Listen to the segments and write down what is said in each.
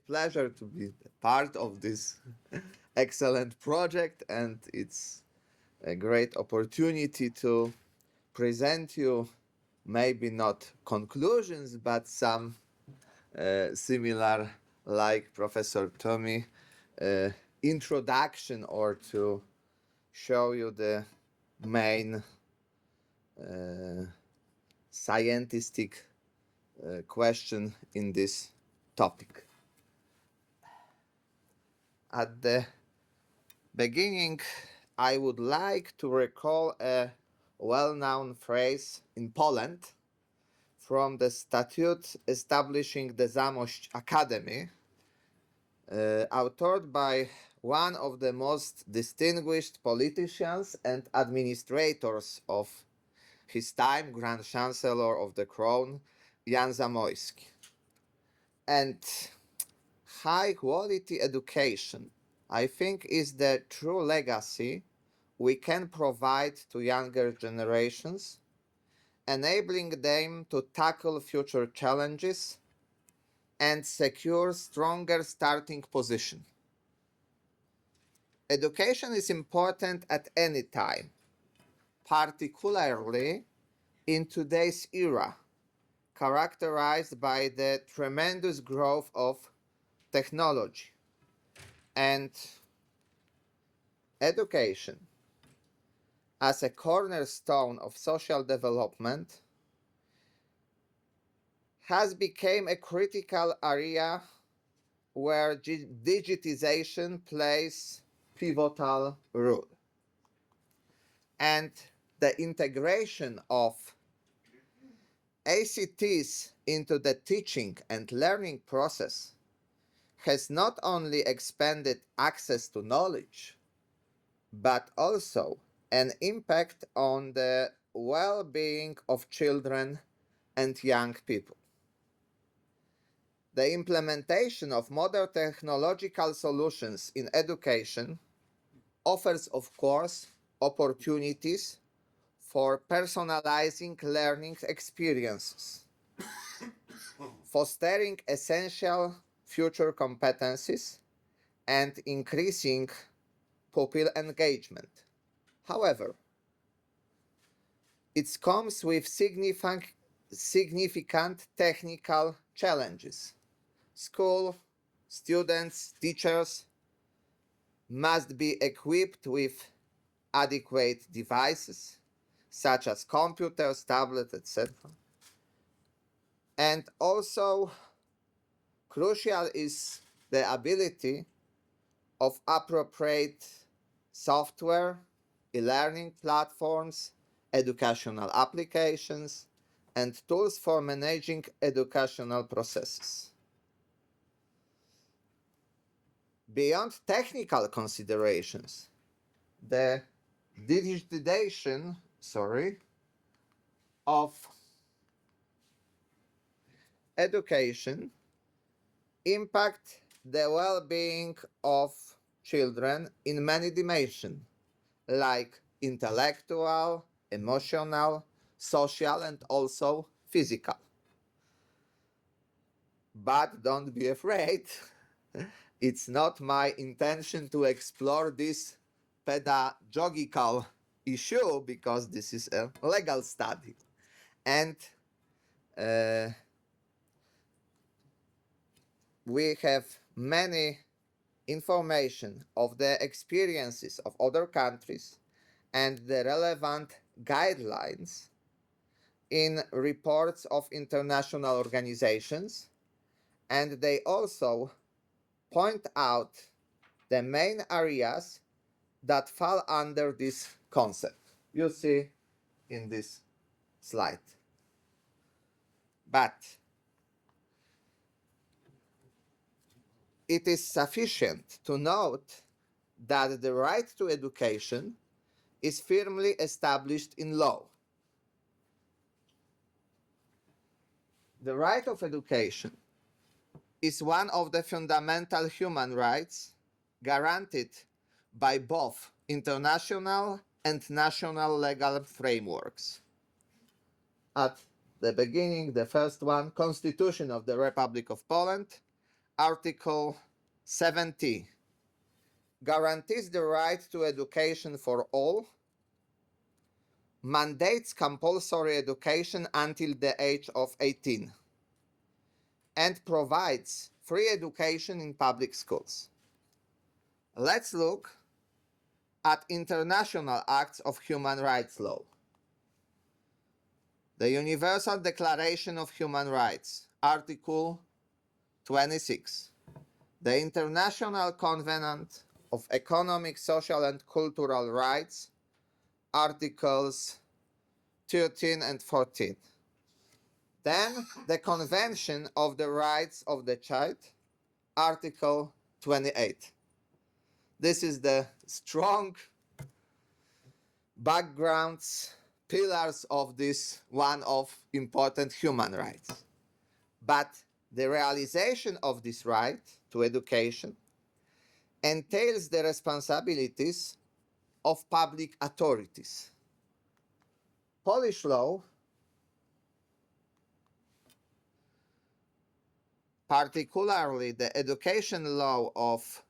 pleasure to be part of this excellent project, and it's a great opportunity to present you maybe not conclusions but some similar like Professor Tommy introduction, or to show you the main scientific question in this topic. At the beginning, I would like to recall a well-known phrase in Poland from the statute establishing the Zamość Academy, authored by one of the most distinguished politicians and administrators of his time, Grand Chancellor of the Crown, Jan Zamoyski. And high quality education, I think, is the true legacy we can provide to younger generations, enabling them to tackle future challenges and secure stronger starting position. Education is important at any time, particularly in today's era, characterized by the tremendous growth of technology. And education, as a cornerstone of social development, has become a critical area where digitization plays pivotal role. And the integration of ACTs into the teaching and learning process has not only expanded access to knowledge, but also an impact on the well-being of children and young people. The implementation of modern technological solutions in education offers, of course, opportunities for personalizing learning experiences, fostering essential future competencies, and increasing pupil engagement. However, it comes with significant technical challenges. School, students, teachers must be equipped with adequate devices, such as computers, tablets, etc. And also, crucial is the ability of appropriate software, e-learning platforms, educational applications, and tools for managing educational processes. Beyond technical considerations, the digitization of education impact the well-being of children in many dimensions, like intellectual, emotional, social, and also physical. But don't be afraid, it's not my intention to explore this pedagogical issue, because this is a legal study. And we have many information of the experiences of other countries and the relevant guidelines in reports of international organizations, and they also point out the main areas that fall under this concept. You see in this slide. But it is sufficient to note that the right to education is firmly established in law. The right of education is one of the fundamental human rights guaranteed by both international and national legal frameworks. At the beginning, the first one, Constitution of the Republic of Poland, Article 70 guarantees the right to education for all, mandates compulsory education until the age of 18, and provides free education in public schools. Let's look at international acts of human rights law. The Universal Declaration of Human Rights, Article 26. The International Covenant of Economic, Social and Cultural Rights, Articles 13 and 14. Then the Convention of the Rights of the Child, Article 28. This is the strong backgrounds, pillars of this one of important human rights. But the realization of this right to education entails the responsibilities of public authorities. Polish law, particularly the education law of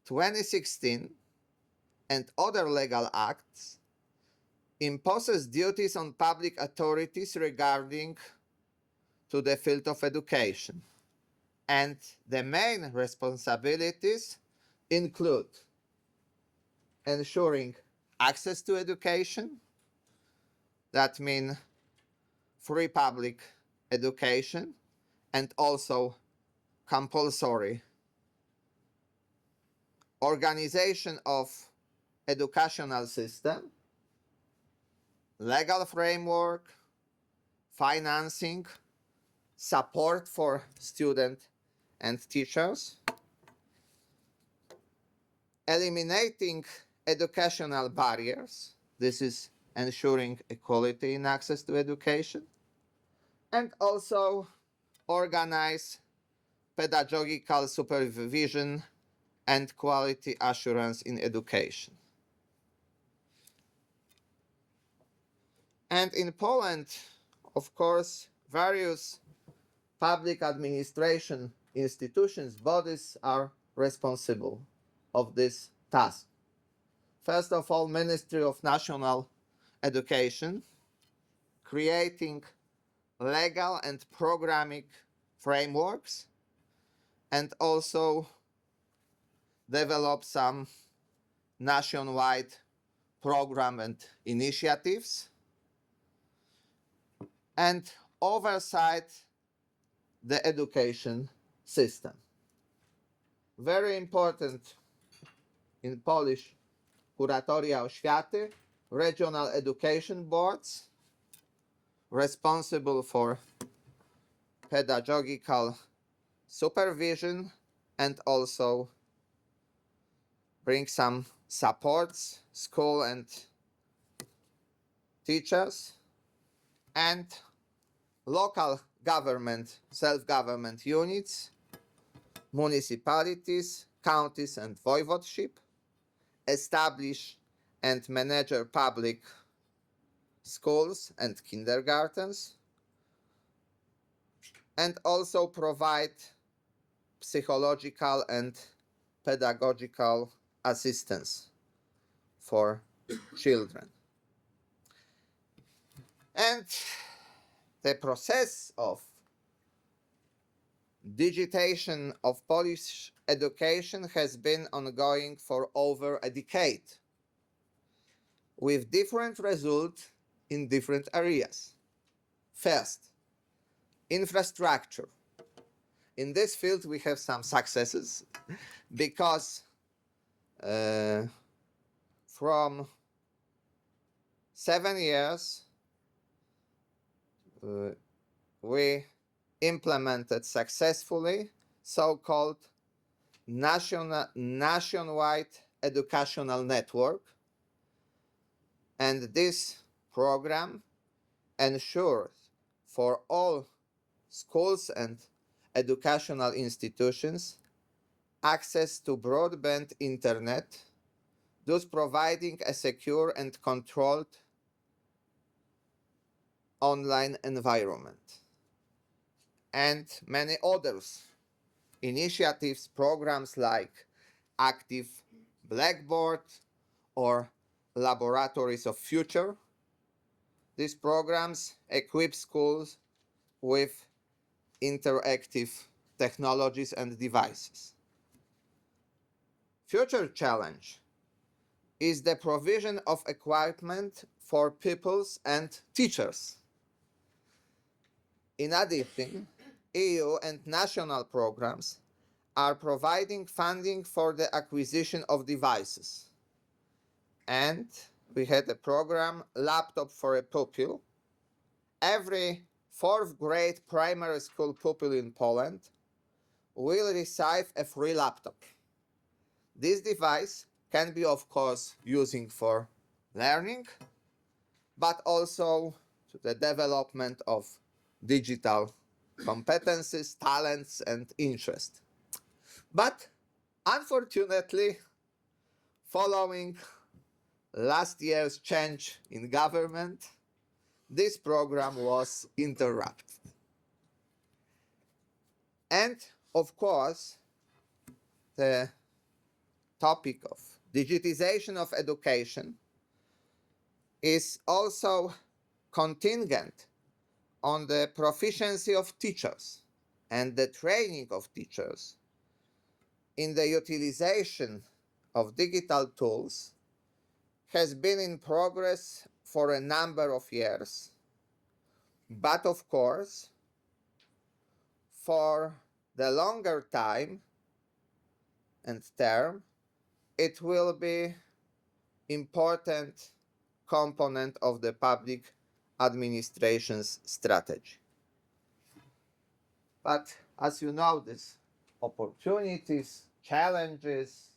2016 and other legal acts, imposes duties on public authorities regarding to the field of education. And the main responsibilities include ensuring access to education, that means free public education, and also compulsory organization of educational system, legal framework, financing, support for students and teachers, eliminating educational barriers, this is ensuring equality in access to education, and also organize pedagogical supervision and quality assurance in education. And in Poland, of course, various public administration institutions, bodies are responsible of this task. First of all, Ministry of National Education, creating legal and programming frameworks, and also develop some nationwide program and initiatives, and oversight the education system. Very important in Polish Kuratoria Oświaty, regional education boards responsible for pedagogical supervision and also bring some supports, school and teachers, and local government, self-government units, municipalities, counties and voivodeship, establish and manage public schools and kindergartens, and also provide psychological and pedagogical assistance for children. And the process of digitation of Polish education has been ongoing for over a decade, with different results in different areas. First, infrastructure. In this field we have some successes because from 7 years we implemented successfully so-called nationwide educational network, and this program ensures for all schools and educational institutions access to broadband internet, thus providing a secure and controlled online environment, and many others initiatives, programs like Active Blackboard or Laboratories of Future. These programs equip schools with interactive technologies and devices. Future challenge is the provision of equipment for pupils and teachers. In addition, EU and national programs are providing funding for the acquisition of devices. And we had a program, Laptop for a Pupil. Every fourth grade primary school pupil in Poland will receive a free laptop. This device can be, of course, using for learning, but also to the development of digital competencies, talents, and interest. But unfortunately, following last year's change in government, this program was interrupted. And of course, the topic of digitization of education is also contingent on the proficiency of teachers and the training of teachers in the utilization of digital tools has been in progress for a number of years. But of course, for the longer time and term, it will be important component of the public administration's strategy. But as you know, these opportunities, challenges,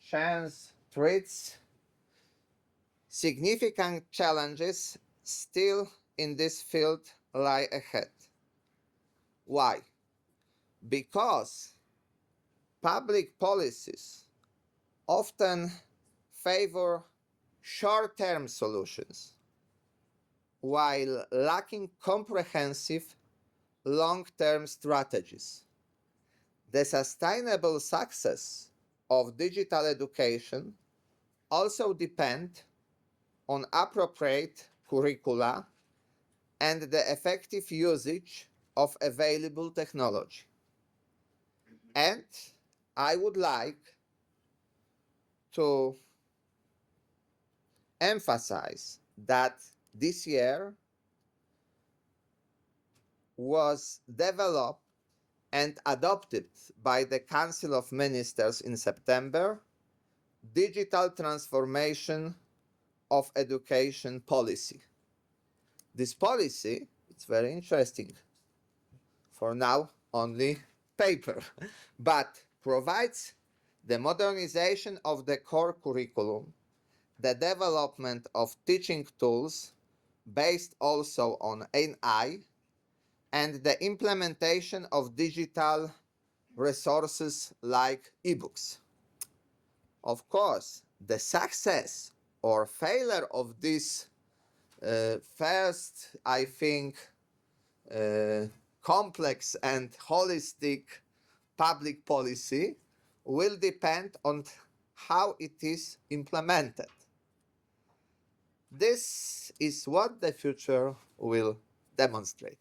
chance, threats, significant challenges still in this field lie ahead. Why? Because public policies often favor short-term solutions while lacking comprehensive long-term strategies. The sustainable success of digital education also depends on appropriate curricula and the effective usage of available technology. And I would like to emphasize that this year was developed and adopted by the Council of Ministers in September, Digital Transformation of Education Policy. This policy, it's very interesting, for now only paper, but provides the modernization of the core curriculum, the development of teaching tools based also on AI, and the implementation of digital resources like ebooks. Of course, the success or failure of this first, I think, complex and holistic public policy will depend on how it is implemented. This is what the future will demonstrate.